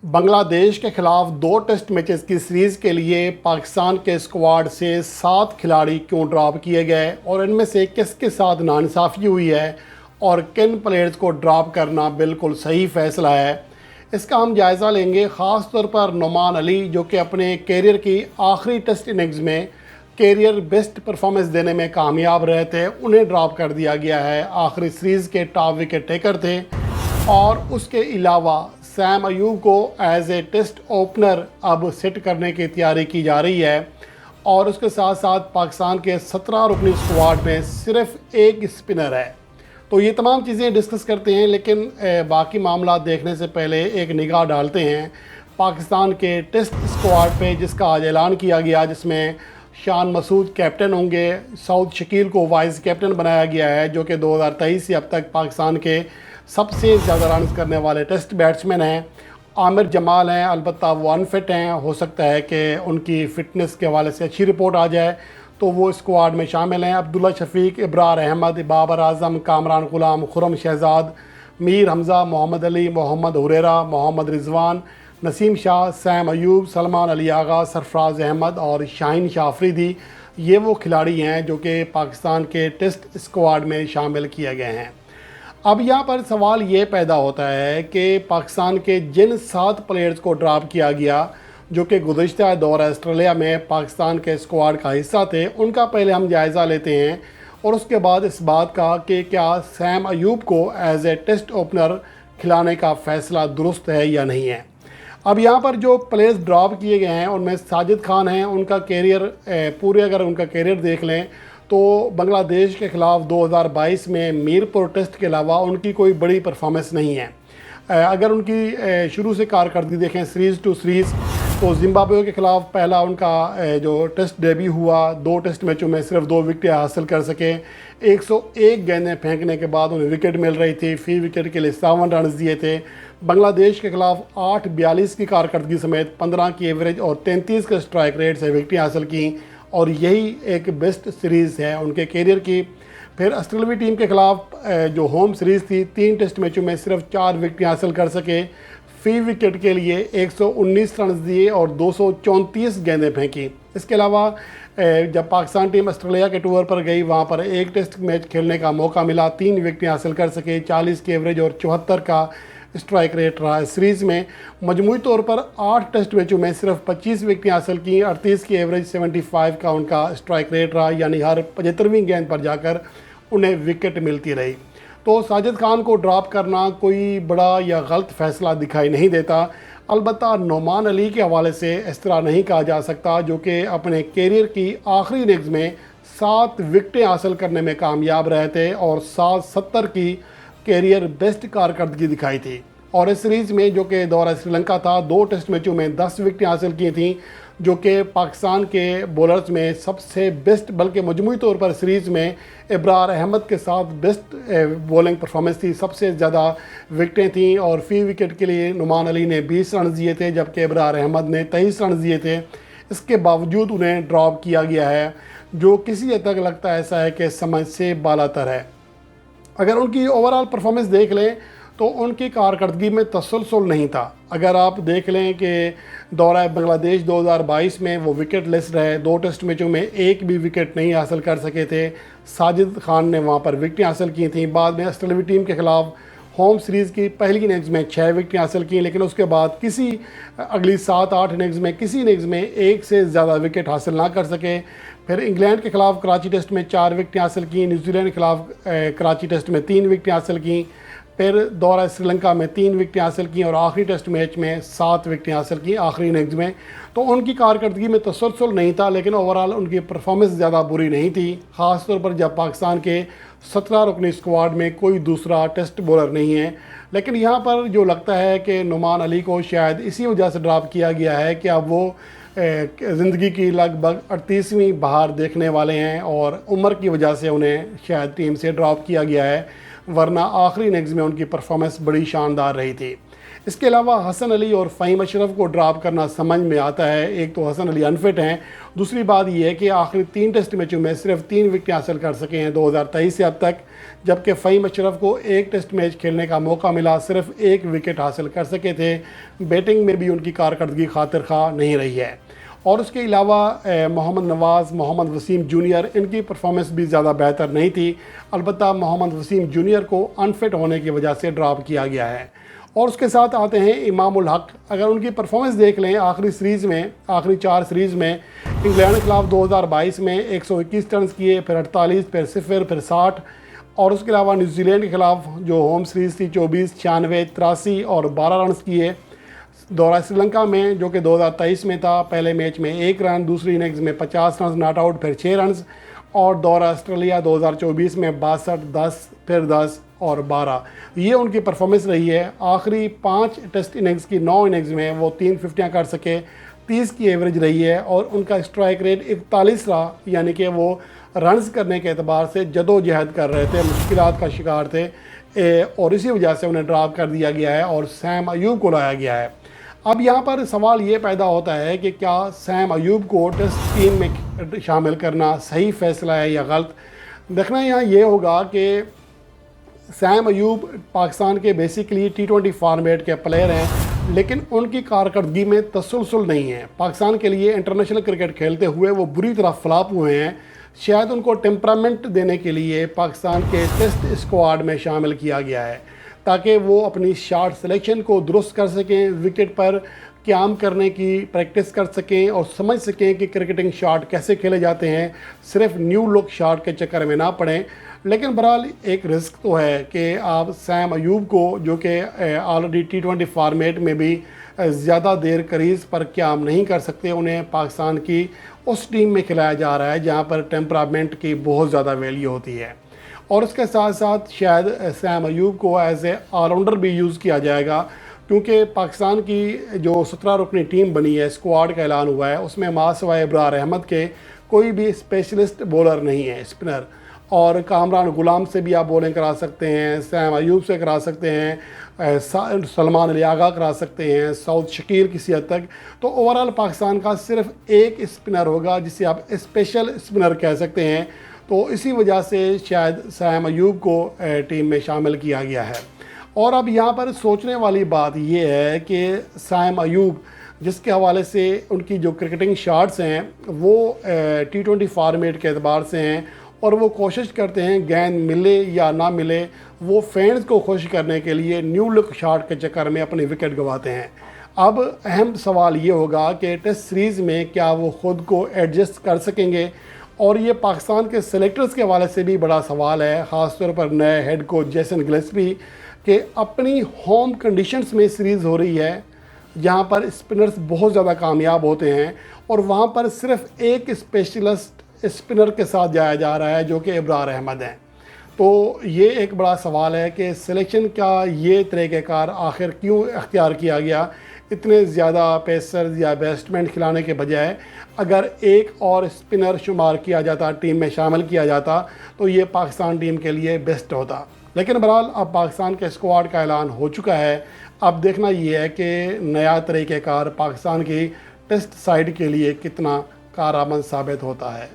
بنگلہ دیش کے خلاف 2 ٹیسٹ میچز کی سیریز کے لیے پاکستان کے اسکواڈ سے 7 کھلاڑی کیوں ڈراپ کیے گئے اور ان میں سے کس کے ساتھ ناانصافی ہوئی ہے اور کن پلیئرز کو ڈراپ کرنا بالکل صحیح فیصلہ ہے، اس کا ہم جائزہ لیں گے۔ خاص طور پر نعمان علی جو کہ اپنے کیریئر کی آخری ٹیسٹ اننگز میں کیریئر بیسٹ پرفارمنس دینے میں کامیاب رہے تھے، انہیں ڈراپ کر دیا گیا ہے۔ آخری سیریز کے ٹاپ وکٹ ٹیکر تھے اور اس کے علاوہ سیم ایوب کو ایز اے ٹیسٹ اوپنر اب سیٹ کرنے کی تیاری کی جا رہی ہے، اور اس کے ساتھ ساتھ پاکستان کے 17 رکنی اسکواڈ میں صرف ایک اسپنر ہے۔ تو یہ تمام چیزیں ڈسکس کرتے ہیں، لیکن باقی معاملات دیکھنے سے پہلے ایک نگاہ ڈالتے ہیں پاکستان کے ٹیسٹ اسکواڈ پہ، جس کا آج اعلان کیا گیا، جس میں شان مسعود کیپٹن ہوں گے، سعود شکیل کو وائس کیپٹن بنایا گیا ہے، جو کہ 2023 سے اب تک پاکستان کے سب سے زیادہ رنز کرنے والے ٹیسٹ بیٹسمین ہیں۔ عامر جمال ہیں، البتہ وہ انفٹ ہیں، ہو سکتا ہے کہ ان کی فٹنس کے حوالے سے اچھی رپورٹ آ جائے تو وہ اسکواڈ میں شامل ہیں۔ عبداللہ شفیق، ابرار احمد، بابر اعظم، کامران غلام، خرم شہزاد، میر حمزہ، محمد علی، محمد حریرہ، محمد رضوان، نسیم شاہ، سیم ایوب، سلمان علی آغا، سرفراز احمد اور شاہین شاہ افریدی، یہ وہ کھلاڑی ہیں جو کہ پاکستان کے ٹیسٹ اسکواڈ میں شامل کیے گئے ہیں۔ اب یہاں پر سوال یہ پیدا ہوتا ہے کہ پاکستان کے جن 7 پلیئرز کو ڈراپ کیا گیا جو کہ گزشتہ دورہ آسٹریلیا میں پاکستان کے اسکواڈ کا حصہ تھے، ان کا پہلے ہم جائزہ لیتے ہیں، اور اس کے بعد اس بات کا کہ کیا سیم ایوب کو ایز اے ٹیسٹ اوپنر کھلانے کا فیصلہ درست ہے یا نہیں ہے۔ اب یہاں پر جو پلیئرز ڈراپ کیے گئے ہیں ان میں ساجد خان ہیں۔ ان کا کیریئر اگر ان کا کیریئر دیکھ لیں تو بنگلہ دیش کے خلاف 2022 میں میرپور ٹیسٹ کے علاوہ ان کی کوئی بڑی پرفارمنس نہیں ہے۔ اگر ان کی شروع سے کارکردگی دیکھیں سیریز ٹو سیریز، تو زمبابوے کے خلاف پہلا ان کا جو ٹیسٹ ڈیبیو ہوا، 2 ٹیسٹ میچوں میں صرف 2 وکٹیں حاصل کر سکے۔ 101 گیندیں پھینکنے کے بعد انہیں وکٹ مل رہی تھی، فی وکٹ کے لیے 57 رنز دیے تھے۔ بنگلہ دیش کے خلاف 8.42 کی کارکردگی سمیت 15 کی ایوریج اور 33 کے اسٹرائک ریٹ سے وکٹیں حاصل کیں، اور یہی ایک بیسٹ سیریز ہے ان کے کیریئر کی۔ پھر آسٹریلوی ٹیم کے خلاف جو ہوم سیریز تھی، 3 ٹیسٹ میچوں میں صرف 4 وکٹیں حاصل کر سکے، فی وکٹ کے لیے 119 رنز دیے اور 234 گیندیں پھینکی۔ اس کے علاوہ جب پاکستان ٹیم آسٹریلیا کے ٹور پر گئی، وہاں پر ایک ٹیسٹ میچ کھیلنے کا موقع ملا، 3 وکٹیں حاصل کر سکے، 40 کی ایوریج اور 74 کا اسٹرائک ریٹ رہا۔ سیریز میں مجموعی طور پر 8 ٹیسٹ میچوں میں صرف 25 وکٹیں حاصل کیں، 38 کی ایوریج، 75 کا ان کا اسٹرائک ریٹ رہا، یعنی ہر 75ویں گیند پر جا کر انہیں وکٹ ملتی رہی۔ تو ساجد خان کو ڈراپ کرنا کوئی بڑا یا غلط فیصلہ دکھائی نہیں دیتا۔ البتہ نعمان علی کے حوالے سے اس طرح نہیں کہا جا سکتا، جو کہ اپنے کیریئر کی آخری اننگز میں 7 وکٹیں حاصل کرنے میں کامیاب رہے تھے اور 70 کی کیریئر بیسٹ کارکردگی دکھائی تھی، اور اس سیریز میں جو کہ دورہ سری لنکا تھا، 2 ٹیسٹ میچوں میں 10 وکٹیں حاصل کی تھیں، جو کہ پاکستان کے بولرز میں سب سے بیسٹ، بلکہ مجموعی طور پر سیریز میں ابرار احمد کے ساتھ بیسٹ بولنگ پرفارمنس تھی، سب سے زیادہ وکٹیں تھیں، اور فی وکٹ کے لیے نعمان علی نے 20 رنز دیے تھے جبکہ ابرار احمد نے 23 رنز دیے تھے۔ اس کے باوجود انہیں ڈراپ کیا گیا ہے، جو کسی حد تک لگتا ایسا ہے کہ سمجھ سے بالاتر ہے۔ اگر ان کی اوورآل پرفارمنس دیکھ لیں تو ان کی کارکردگی میں تسلسل نہیں تھا۔ اگر آپ دیکھ لیں کہ دورہ بنگلہ دیش 2022 میں وہ وکٹ لیس رہے، 2 ٹیسٹ میچوں میں ایک بھی وکٹ نہیں حاصل کر سکے تھے۔ ساجد خان نے وہاں پر وکٹیں حاصل کی تھیں۔ بعد میں آسٹریلوی ٹیم کے خلاف ہوم سیریز کی پہلی اننگز میں 6 وکٹیں حاصل کیں، لیکن اس کے بعد اگلی 7-8 اننگز میں کسی اننگز میں ایک سے زیادہ وکٹ حاصل نہ کر سکے۔ پھر انگلینڈ کے خلاف کراچی ٹیسٹ میں 4 وکٹیں حاصل کیں، نیوزی لینڈ کے خلاف کراچی ٹیسٹ میں 3 وکٹیں حاصل کیں، پھر دورہ سری لنکا میں 3 وکٹیں حاصل کیں، اور آخری ٹیسٹ میچ میں 7 وکٹیں حاصل کیں آخری اننگز میں۔ تو ان کی کارکردگی میں تسلسل نہیں تھا، لیکن اوورآل ان کی پرفارمنس زیادہ بری نہیں تھی، خاص طور پر جب پاکستان کے 17 رکنی اسکواڈ میں کوئی دوسرا ٹیسٹ بولر نہیں ہے۔ لیکن یہاں پر جو لگتا ہے کہ نعمان علی کو شاید اسی وجہ سے ڈراپ کیا گیا ہے کہ اب وہ زندگی کی لگ بھگ 38ویں بہار دیکھنے والے ہیں، اور عمر کی وجہ سے انہیں شاید ٹیم سے ڈراپ کیا گیا ہے، ورنہ آخری اننگز میں ان کی پرفارمنس بڑی شاندار رہی تھی۔ اس کے علاوہ حسن علی اور فہیم اشرف کو ڈراپ کرنا سمجھ میں آتا ہے. ایک تو حسن علی انفٹ ہیں, دوسری بات یہ ہے کہ آخری 3 ٹیسٹ میچوں میں صرف 3 وکٹیں حاصل کر سکے ہیں 2023 سے اب تک, جبکہ فہیم اشرف کو ایک ٹیسٹ میچ کھیلنے کا موقع ملا, صرف 1 وکٹ حاصل کر سکے تھے. بیٹنگ میں بھی ان کی کارکردگی خاطر خواہ نہیں رہی ہے. اور اس کے علاوہ محمد نواز, محمد وسیم جونیئر, ان کی پرفارمنس بھی زیادہ بہتر نہیں تھی. البتہ محمد وسیم جونیئر کو انفٹ ہونے کی وجہ سے ڈراپ کیا گیا ہے. اور اس کے ساتھ آتے ہیں امام الحق. اگر ان کی پرفارمنس دیکھ لیں آخری 4 سیریز میں, انگلینڈ کے خلاف 2022 میں 121 رنز کیے, پھر 48, پھر 0, پھر 60. اور اس کے علاوہ نیوزی لینڈ کے خلاف جو ہوم سیریز تھی 24, 96, 83 اور 12 رنز کیے. دورہ سری لنکا میں جو کہ 2023 میں تھا, پہلے میچ میں 1 رن, دوسری اننگز میں 50 رنز ناٹ آؤٹ, پھر 6 رنز. اور دورہ آسٹریلیا 2024 میں 62, 10, پھر 10 اور 12. یہ ان کی پرفارمنس رہی ہے. آخری 5 ٹیسٹ اننگز کی 9 اننگز میں وہ 3 ففٹیاں کر سکے, 30 کی ایوریج رہی ہے, اور ان کا اسٹرائک ریٹ 41 رہا. یعنی کہ وہ رنز کرنے کے اعتبار سے جدوجہد کر رہے تھے, مشکلات کا شکار تھے, اور اسی وجہ سے انہیں ڈراپ کر دیا گیا ہے اور سیم ایوب کو لایا گیا ہے. اب یہاں پر سوال یہ پیدا ہوتا ہے کہ کیا سیم ایوب کو ٹیسٹ ٹیم میں شامل کرنا صحیح فیصلہ ہے یا غلط. دیکھنا یہاں یہ ہوگا کہ سیم ایوب پاکستان کے بیسیکلی T20 فارمیٹ کے پلیئر ہیں, لیکن ان کی کارکردگی میں تسلسل نہیں ہے. پاکستان کے لیے انٹرنیشنل کرکٹ کھیلتے ہوئے وہ بری طرح فلاپ ہوئے ہیں. شاید ان کو ٹیمپرامنٹ دینے کے لیے پاکستان کے ٹیسٹ اسکواڈ میں شامل کیا گیا ہے, تاکہ وہ اپنی شاٹ سلیکشن کو درست کر سکیں, وکٹ پر قیام کرنے کی پریکٹس کر سکیں اور سمجھ سکیں کہ کرکٹنگ شاٹ کیسے کھیلے جاتے ہیں, صرف نیو لک شاٹ کے چکر میں نہ پڑیں. لیکن بہرحال ایک رسک تو ہے کہ آپ سیم ایوب کو, جو کہ آلریڈی T20 فارمیٹ میں بھی زیادہ دیر کریز پر قیام نہیں کر سکتے, انہیں پاکستان کی اس ٹیم میں کھلایا جا رہا ہے جہاں پر ٹیمپرامنٹ کی بہت زیادہ ویلیو ہوتی ہے. اور اس کے ساتھ ساتھ شاید سیم ایوب کو ایز اے آل راؤنڈر بھی یوز کیا جائے گا, کیونکہ پاکستان کی جو 17 رکنی ٹیم بنی ہے, اسکواڈ کا اعلان ہوا ہے, اس میں ماں سوائے ابرار احمد کے کوئی بھی اسپیشلسٹ بولر نہیں ہے, اسپنر. اور کامران غلام سے بھی آپ بولنگ کرا سکتے ہیں, سیم ایوب سے کرا سکتے ہیں, سلمان علی آغا کرا سکتے ہیں, سعود شکیل کسی حد تک. تو اوورال پاکستان کا صرف ایک اسپنر ہوگا جسے آپ اسپیشل اسپنر کہہ سکتے ہیں. تو اسی وجہ سے شاید سیم ایوب کو ٹیم میں شامل کیا گیا ہے. اور اب یہاں پر سوچنے والی بات یہ ہے کہ سیم ایوب جس کے حوالے سے ان کی جو کرکٹنگ شاٹس ہیں وہ T20 فارمیٹ کے اعتبار سے ہیں, اور وہ کوشش کرتے ہیں گیند ملے یا نہ ملے, وہ فینز کو خوش کرنے کے لیے نیو لک شاٹ کے چکر میں اپنی وکٹ گواتے ہیں. اب اہم سوال یہ ہوگا کہ ٹیسٹ سیریز میں کیا وہ خود کو ایڈجسٹ کر سکیں گے, اور یہ پاکستان کے سلیکٹرز کے حوالے سے بھی بڑا سوال ہے, خاص طور پر نئے ہیڈ کوچ جیسن گلیسپی, کہ اپنی ہوم کنڈیشنز میں سیریز ہو رہی ہے جہاں پر اسپنرز بہت زیادہ کامیاب ہوتے ہیں, اور وہاں پر صرف ایک اسپیشلسٹ اسپنر کے ساتھ جایا جا رہا ہے جو کہ ابرار احمد ہیں. تو یہ ایک بڑا سوال ہے کہ سلیکشن کا یہ طریقہ کار آخر کیوں اختیار کیا گیا. اتنے زیادہ پیسرز یا بیٹسمین کھلانے کے بجائے اگر ایک اور اسپنر شمار کیا جاتا, ٹیم میں شامل کیا جاتا, تو یہ پاکستان ٹیم کے لیے بیسٹ ہوتا. لیکن بہرحال اب پاکستان کے اسکواڈ کا اعلان ہو چکا ہے. اب دیکھنا یہ ہے کہ نیا طریقہ کار پاکستان کی ٹیسٹ سائیڈ کے لیے کتنا کارآمد ثابت ہوتا ہے.